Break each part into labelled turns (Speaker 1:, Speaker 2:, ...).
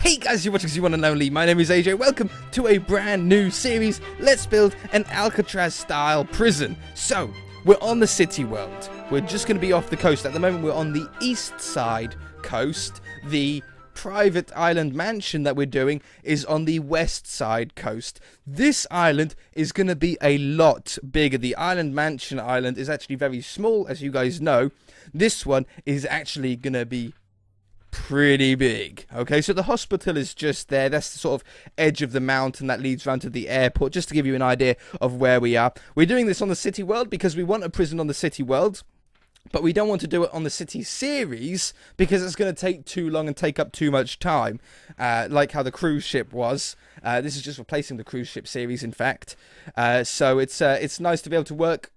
Speaker 1: Hey guys, you're watching Z1 and Only. My name is AJ. Welcome to a brand new series. Let's build an Alcatraz style prison. So, we're on the city world. We're just going to be off the coast. At the moment, we're on the east side coast. The private island mansion that we're doing is on the west side coast. This island is going to be a lot bigger. The island mansion island is actually very small, as you guys know. This one is actually going to be pretty big. Okay, so the hospital is just there. That's the sort of edge of the mountain that leads around to the airport, just to give you an idea of where we are. We're doing this on the city world because we want a prison on the city world, but we don't want to do it on the city series because it's going to take too long and take up too much time, like how the cruise ship was. This is just replacing the cruise ship series, in fact. So it's nice to be able to work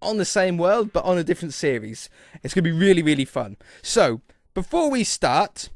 Speaker 1: on the same world but on a different series. It's going to be really, really fun. So before we start,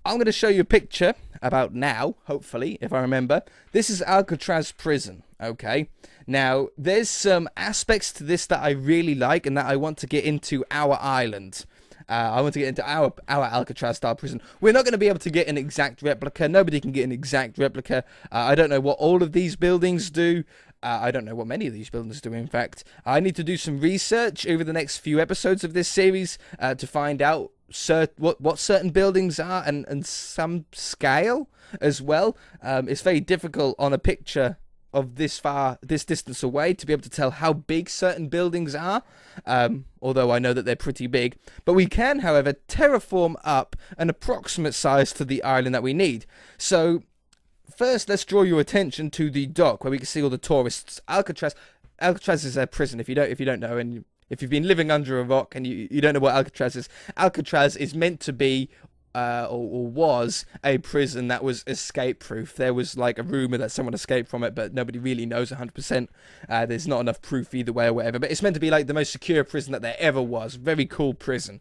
Speaker 1: I'm going to show you a picture about now, hopefully, if I remember. This is Alcatraz prison, okay? Now, there's some aspects to this that I really like and that I want to get into our island. I want to get into our Alcatraz-style prison. We're not going to be able to get an exact replica. Nobody can get an exact replica. I don't know what all of these buildings do. I don't know what many of these buildings do, in fact. I need to do some research over the next few episodes of this series to find out what certain buildings are and some scale as well. It's very difficult on a picture of this distance away to be able to tell how big certain buildings are, although I know that they're pretty big. But we can, however, terraform up an approximate size to the island that we need. So first, let's draw your attention to the dock where we can see all the tourists. Alcatraz is a prison. If you don't know, and if you've been living under a rock and you don't know what Alcatraz is meant to be, or was a prison that was escape-proof. There was like a rumor that someone escaped from it, but nobody really knows 100%. There's not enough proof either way or whatever. But it's meant to be like the most secure prison that there ever was. Very cool prison.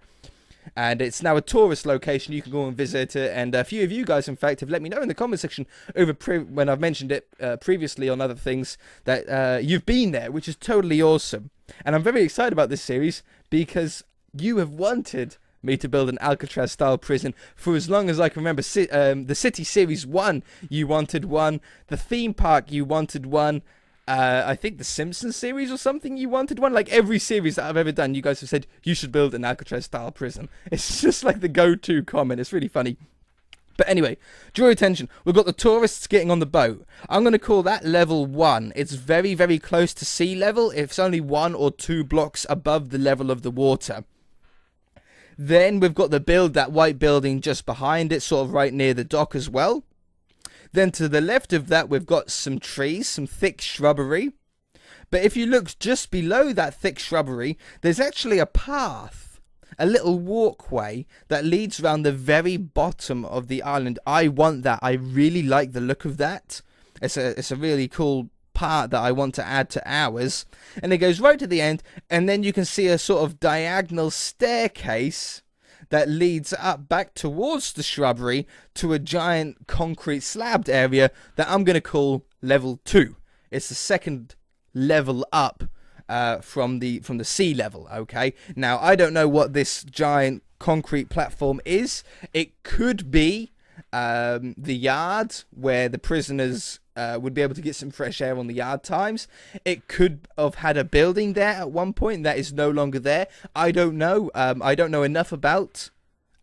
Speaker 1: And it's now a tourist location. You can go and visit it. And a few of you guys, in fact, have let me know in the comment section when I've mentioned it previously on other things that you've been there, which is totally awesome. And I'm very excited about this series because you have wanted me to build an Alcatraz-style prison for as long as I can remember. The City Series 1, you wanted one. The theme park, you wanted one. I think the Simpsons series or something, you wanted one. Like every series that I've ever done, you guys have said you should build an Alcatraz-style prison. It's just like the go-to comment. It's really funny. But anyway, draw your attention. We've got the tourists getting on the boat. I'm going to call that level 1. It's very, very close to sea level. It's only 1 or 2 blocks above the level of the water. Then we've got that white building just behind it, sort of right near the dock as well. Then to the left of that, we've got some trees, some thick shrubbery. But if you look just below that thick shrubbery, there's actually a path, a little walkway that leads around the very bottom of the island. I want that. I really like the look of that. It's a really cool part that I want to add to ours. And it goes right to the end, and then you can see a sort of diagonal staircase that leads up back towards the shrubbery to a giant concrete slabbed area that I'm going to call level 2. It's the second level up from the sea level, okay? Now, I don't know what this giant concrete platform is. It could be the yard where the prisoners would be able to get some fresh air on the yard times. It could have had a building there at one point that is no longer there. I don't know. I don't know enough about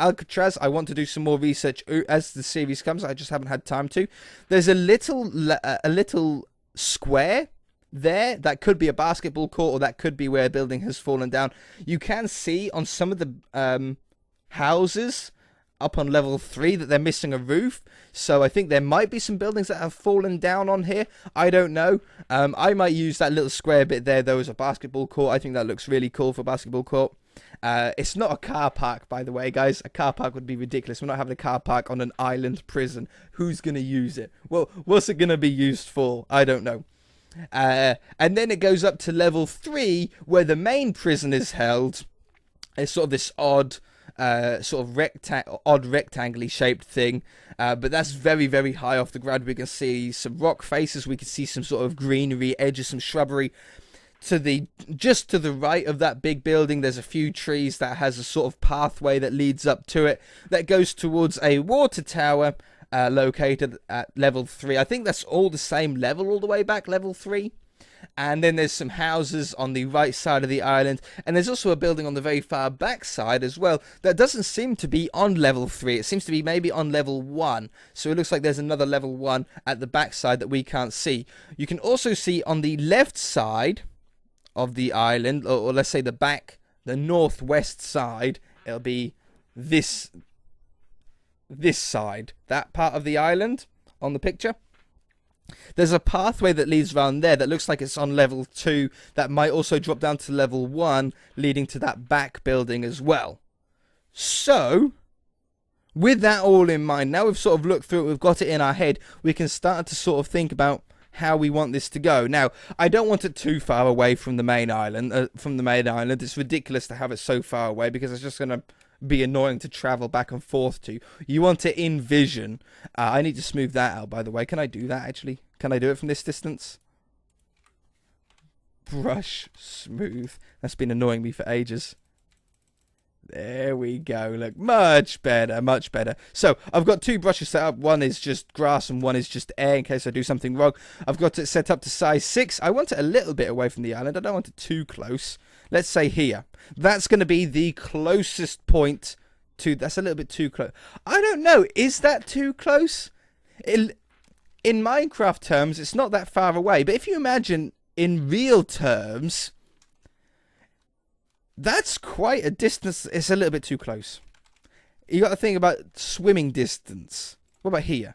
Speaker 1: Alcatraz. I want to do some more research as the series comes. I just haven't had time to. There's a little square there that could be a basketball court, or that could be where a building has fallen down. You can see on some of the houses up on level 3 that they're missing a roof, so I think there might be some buildings that have fallen down on here. I don't know. I might use that little square bit there though as a basketball court. I think that looks really cool for a basketball court. It's not a car park, by the way, guys. A car park would be ridiculous. We're not having a car park on an island prison. Who's gonna use it? Well, what's it gonna be used for? I don't know. And then it goes up to level 3 where the main prison is held. It's sort of this odd rectangular shaped thing, but that's very, very high off the ground. We can see some rock faces, we can see some sort of greenery edges, some shrubbery. just to the right of that big building, there's a few trees that has a sort of pathway that leads up to it that goes towards a water tower located at level 3. I think that's all the same level all the way back, level 3. And then there's some houses on the right side of the island, and there's also a building on the very far back side as well that doesn't seem to be on level 3. It seems to be maybe on level 1, so it looks like there's another level 1 at the back side that we can't see. You can also see on the left side of the island, or let's say the northwest side, it'll be this side, that part of the island on the picture. There's a pathway that leads around there that looks like it's on level 2 that might also drop down to level 1, leading to that back building as well. So, with that all in mind, now we've sort of looked through it, we've got it in our head, we can start to sort of think about how we want this to go. Now, I don't want it too far away from the main island. It's ridiculous to have it so far away because it's just going to be annoying to travel back and forth to. You want it in vision. I need to smooth that out, by the way. Can I do that, actually? Can I do it from this distance? Brush, smooth. That's been annoying me for ages. There we go. Look, much better, much better. So, I've got 2 brushes set up. One is just grass and one is just air in case I do something wrong. I've got it set up to size 6. I want it a little bit away from the island. I don't want it too close. Let's say here. That's going to be the closest point to... That's a little bit too close. I don't know. Is that too close? In Minecraft terms, it's not that far away. But if you imagine in real terms... That's quite a distance. It's a little bit too close. You got to think about swimming distance. What about here?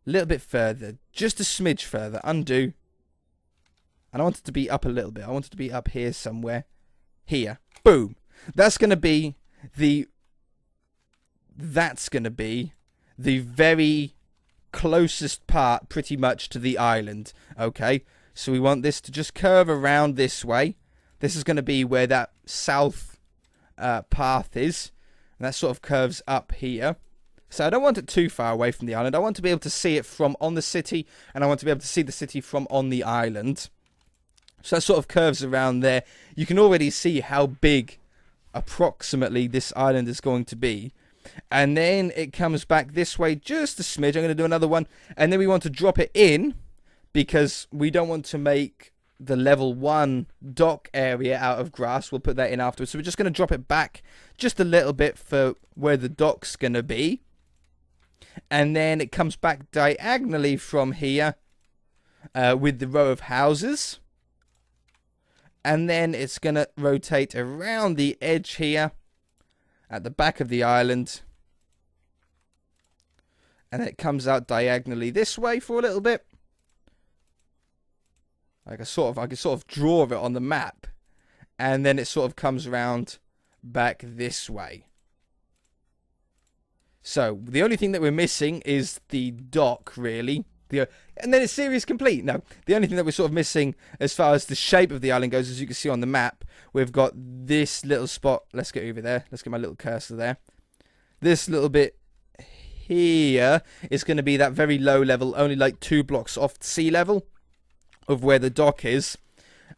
Speaker 1: A little bit further. Just a smidge further. Undo. And I want it to be up a little bit. I want it to be up here somewhere. Here. Boom. That's going to be the... That's going to be the very closest part, pretty much, to the island. Okay? So we want this to just curve around this way. This is going to be where that south path is. And that sort of curves up here. So I don't want it too far away from the island. I want to be able to see it from on the city. And I want to be able to see the city from on the island. So that sort of curves around there. You can already see how big approximately this island is going to be. And then it comes back this way just a smidge. I'm going to do another one. And then we want to drop it in. Because we don't want to make... the level 1 dock area out of grass. We'll put that in afterwards. So we're just going to drop it back just a little bit for where the dock's going to be. And then it comes back diagonally from here with the row of houses. And then it's going to rotate around the edge here at the back of the island. And it comes out diagonally this way for a little bit. I can sort of draw it on the map, and then it sort of comes around back this way. So the only thing that we're missing is the dock, really. And then it's series complete. No, the only thing that we're sort of missing as far as the shape of the island goes, as you can see on the map, we've got this little spot. Let's get over there. Let's get my little cursor there. This little bit here is going to be that very low level, only like 2 blocks off sea level of where the dock is.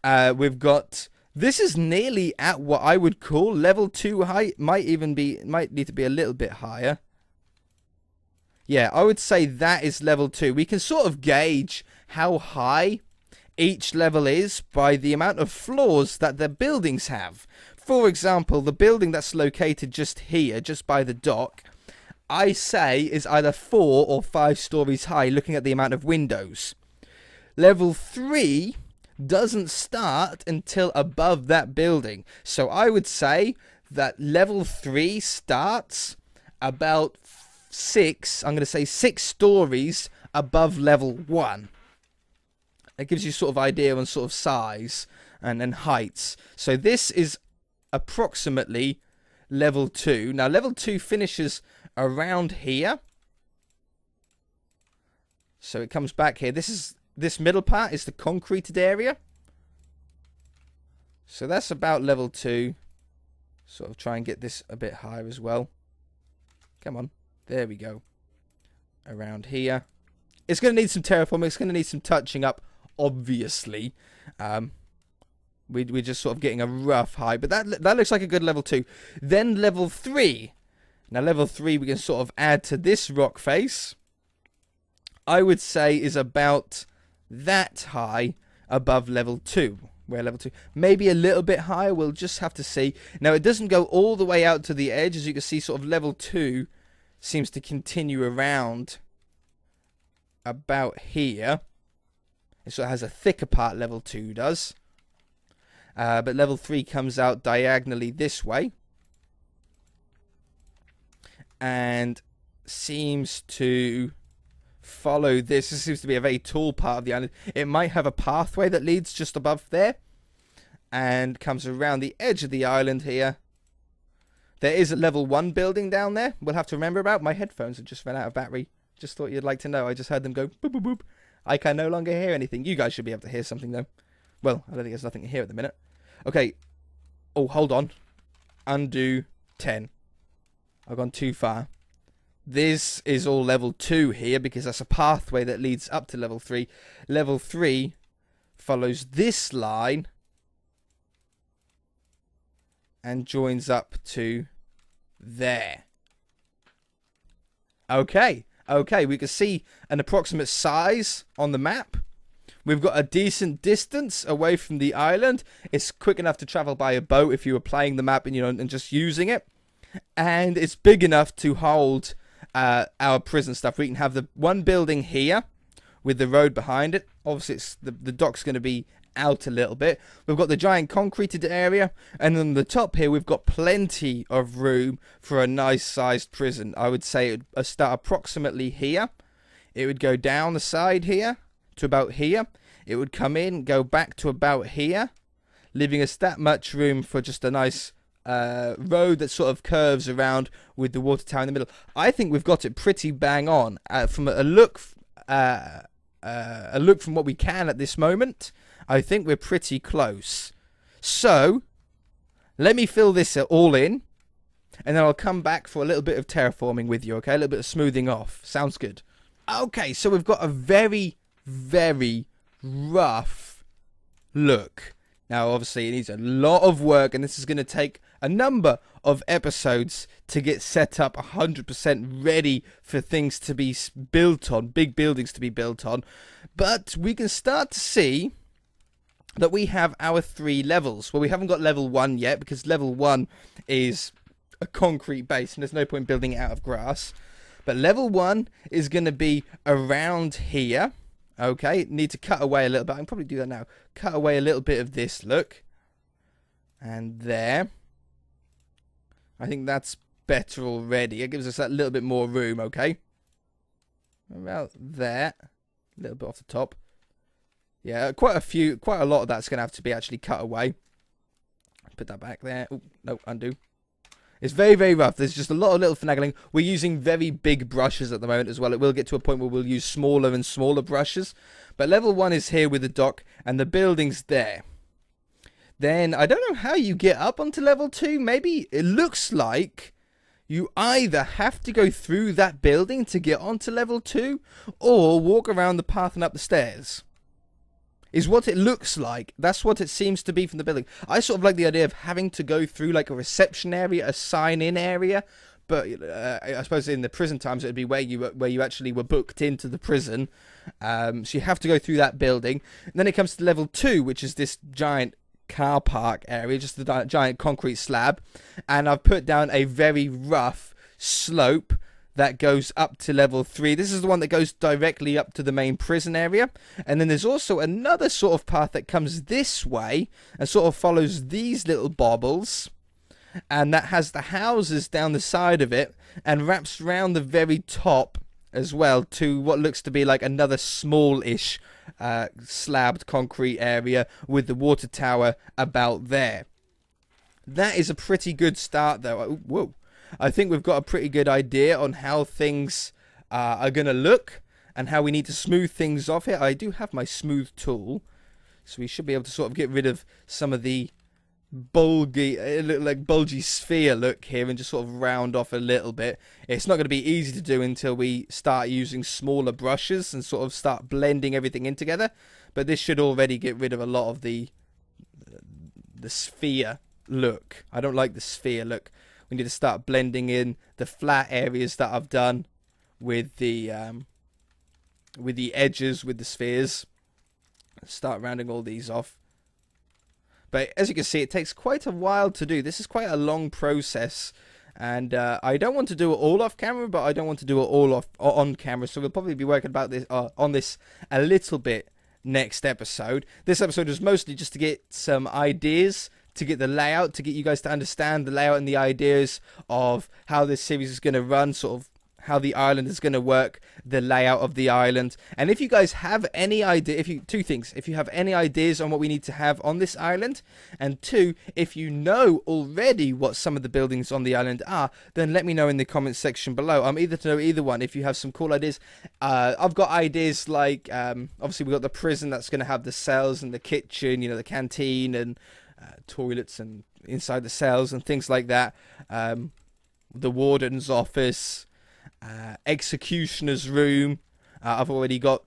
Speaker 1: We've got... This is nearly at what I would call level 2 height. Might need to be a little bit higher. Yeah, I would say that is level 2. We can sort of gauge how high each level is by the amount of floors that the buildings have. For example, the building that's located just here, just by the dock, I say is either 4 or 5 stories high, looking at the amount of windows. Level 3 doesn't start until above that building. So I would say that level 3 starts about 6, I'm going to say 6 stories above level 1. It gives you sort of idea on sort of size and heights. So this is approximately level 2. Now level 2 finishes around here. So it comes back here. This middle part is the concreted area. So that's about level 2. Sort of try and get this a bit higher as well. Come on. There we go. Around here. It's going to need some terraforming. It's going to need some touching up obviously. We're just sort of getting a rough height, but that looks like a good level 2. Then level 3. Now level 3 we can sort of add to this rock face. I would say is about that high above level 2. Where level 2, maybe a little bit higher, we'll just have to see. Now it doesn't go all the way out to the edge, as you can see. Sort of level 2 seems to continue around about here. It sort of has a thicker part, level 2 does. But level 3 comes out diagonally this way. And seems to follow this. This seems to be a very tall part of the island. It might have a pathway that leads just above there. And comes around the edge of the island here. There is a level 1 building down there. We'll have to remember about. My headphones have just run out of battery. Just thought you'd like to know. I just heard them go boop boop boop. I can no longer hear anything. You guys should be able to hear something though. Well, I don't think there's nothing to hear at the minute. Okay. Oh, hold on. Undo 10. I've gone too far. This is all level 2 here because that's a pathway that leads up to level 3. Level 3 follows this line and joins up to there. Okay. Okay, we can see an approximate size on the map. We've got a decent distance away from the island. It's quick enough to travel by a boat if you were playing the map and and just using it. And it's big enough to hold our prison stuff. We can have the one building here with the road behind it. Obviously, the dock's going to be out a little bit. We've got the giant concreted area, and on the top here we've got plenty of room for a nice sized prison. I would say it would start approximately here. It would go down the side here to about here. It would come in, go back to about here, leaving us that much room for just a nice road that sort of curves around with the water tower in the middle. I think we've got it pretty bang on from a look from what we can at this moment. I think we're pretty close. So let me fill this all in, and then I'll come back for a little bit of terraforming with you, okay? A little bit of smoothing off. Sounds good. Okay, so we've got a very, very rough look. Now, obviously, it needs a lot of work, and this is going to take a number of episodes to get set up 100% ready for things to be built on, big buildings to be built on. But we can start to see that we have our 3 levels. Well, we haven't got level 1 yet, because level 1 is a concrete base, and there's no point building it out of grass. But level 1 is going to be around here. Okay, need to cut away a little bit. I can probably do that now. Cut away a little bit of this, look. And there. I think that's better already. It gives us that little bit more room, okay? About there. A little bit off the top. Yeah, quite a lot of that's going to have to be actually cut away. Put that back there. Oh, no, undo. It's very, very rough. There's just a lot of little finagling. We're using very big brushes at the moment as well. It will get to a point where we'll use smaller and smaller brushes. But level 1 is here with the dock, and the building's there. Then, I don't know how you get up onto level 2. Maybe it looks like you either have to go through that building to get onto level 2, or walk around the path and up the stairs. Is what it looks like. That's what it seems to be from the building. I sort of like the idea of having to go through like a reception area, a sign-in area. But I suppose in the prison times it would be where you actually were booked into the prison. So you have to go through that building. And then it comes to level 2, which is this giant car park area, just the giant concrete slab. And I've put down a very rough slope that goes up to level 3. This is the one that goes directly up to the main prison area. And then there's also another sort of path that comes this way and sort of follows these little bobbles. And that has the houses down the side of it and wraps around the very top as well to what looks to be like another small-ish slabbed concrete area with the water tower about there. That is a pretty good start though. Oh, whoa. I think we've got a pretty good idea on how things are going to look and how we need to smooth things off here. I do have my smooth tool, so we should be able to sort of get rid of some of the bulgy, it looked like bulgy sphere look here, and just sort of round off a little bit. It's not going to be easy to do until we start using smaller brushes and sort of start blending everything in together. But this should already get rid of a lot of the sphere look. I don't like the sphere look. We need to start blending in the flat areas that I've done with the edges, with the spheres. Start rounding all these off. But as you can see, it takes quite a while to do. This is quite a long process. And I don't want to do it all off camera, but I don't want to do it all on camera. So we'll probably be working about this on this a little bit next episode. This episode is mostly just to get some ideas, to get the layout, to get you guys to understand the layout and the ideas of how this series is going to run, sort of how the island is going to work, the layout of the island. And if you guys have any idea, two things: if you have any ideas on what we need to have on this island, and two, if you know already what some of the buildings on the island are, then let me know in the comments section below. I'm eager to know either one. If you have some cool ideas, I've got ideas like obviously we've got the prison that's going to have the cells and the kitchen, you know, the canteen and toilets and inside the cells and things like that. The warden's office. Executioner's room. I've already got,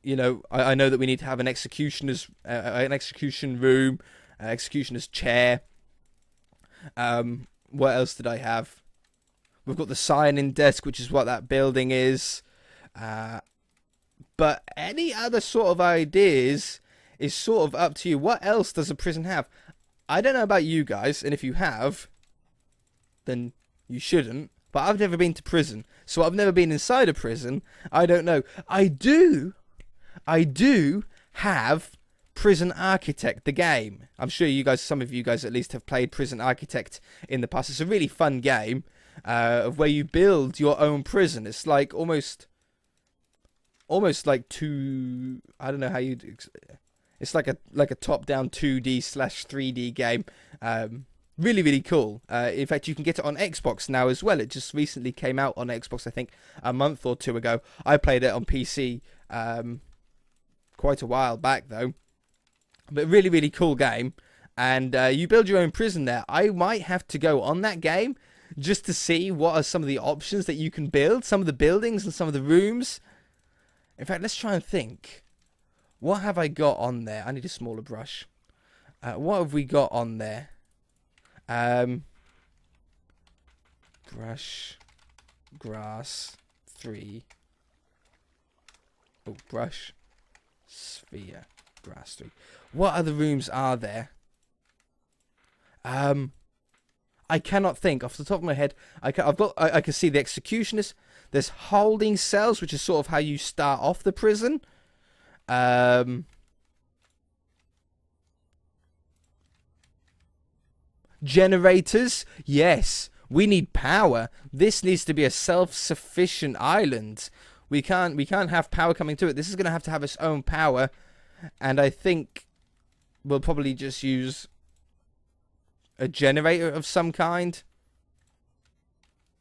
Speaker 1: you know, I know that we need to have an executioner's an execution room, executioner's chair. What else did I have? We've got the sign-in desk, which is what that building is. But any other sort of ideas is sort of up to you. What else does a prison have? I don't know about you guys, and if you have, then you shouldn't. But I've never been to prison, so I've never been inside a prison. I don't know. I do have Prison Architect, the game. I'm sure you guys, some of you guys at least, have played Prison Architect in the past. It's a really fun game of where you build your own prison. It's like almost like I don't know how you. It's like a top-down 2D/3D game. Really, really cool. In fact, you can get it on Xbox now as well. It just recently came out on Xbox, I think, a month or two ago. I played it on PC quite a while back, though. But really, really cool game. And you build your own prison there. I might have to go on that game just to see what are some of the options that you can build. Some of the buildings and some of the rooms. In fact, let's try and think. What have I got on there? I need a smaller brush. What have we got on there? Brush, grass, 3. Oh, brush, sphere, grass, 3. What other rooms are there? I cannot think off the top of my head. I can see the executioners. There's holding cells, which is sort of how you start off the prison. Generators, yes, we need power. This needs to be a self-sufficient island. We can't have power coming to it. This is going to have its own power, and I think we'll probably just use a generator of some kind.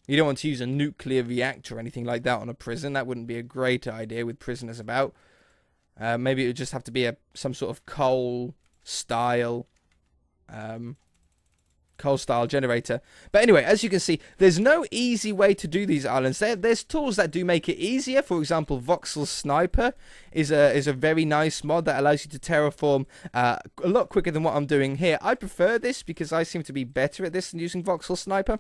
Speaker 1: You don't want to use a nuclear reactor or anything like that on a prison. That wouldn't be a great idea with prisoners about. Maybe it would just have to be some sort of coal style generator. But anyway, as you can see, there's no easy way to do these islands. There's tools that do make it easier. For example, Voxel Sniper is a very nice mod that allows you to terraform a lot quicker than what I'm doing here. I prefer this because I seem to be better at this than using Voxel Sniper.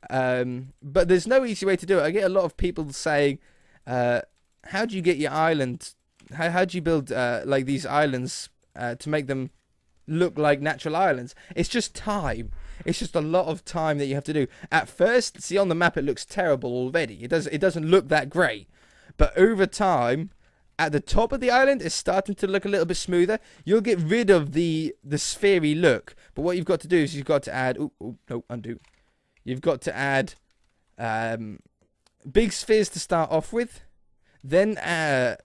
Speaker 1: But there's no easy way to do it. I get a lot of people saying, how do you get your island? How do you build like these islands to make them look like natural islands? It's just time. It's just a lot of time that you have to do. At first, see on the map, it looks terrible already. It doesn't look that great. But over time, at the top of the island, it's starting to look a little bit smoother. You'll get rid of the spherey look. But what you've got to do is you've got to add... no, undo. You've got to add big spheres to start off with. Then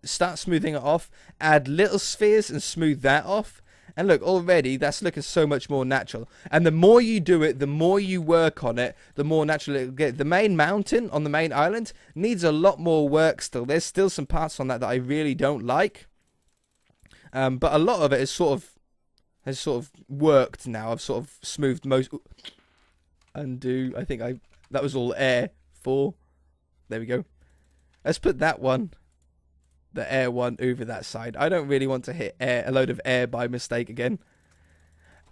Speaker 1: start smoothing it off. Add little spheres and smooth that off. And look, already that's looking so much more natural. And the more you do it, the more you work on it, the more natural it'll get. The main mountain on the main island needs a lot more work still. There's still some parts on that I really don't like. But a lot of it is sort of has sort of worked now. I've sort of smoothed most. Undo. I think that was all air 4. There we go. Let's put that one, the air one, over that side. I don't really want to hit a load of air by mistake again.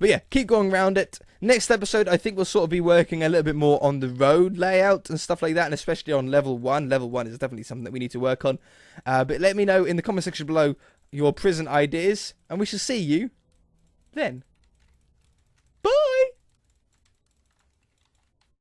Speaker 1: But yeah, keep going around it. Next episode, I think we'll sort of be working a little bit more on the road layout and stuff like that, and especially on level 1. Level 1 is definitely something that we need to work on. But let me know in the comment section below your prison ideas, and we shall see you then.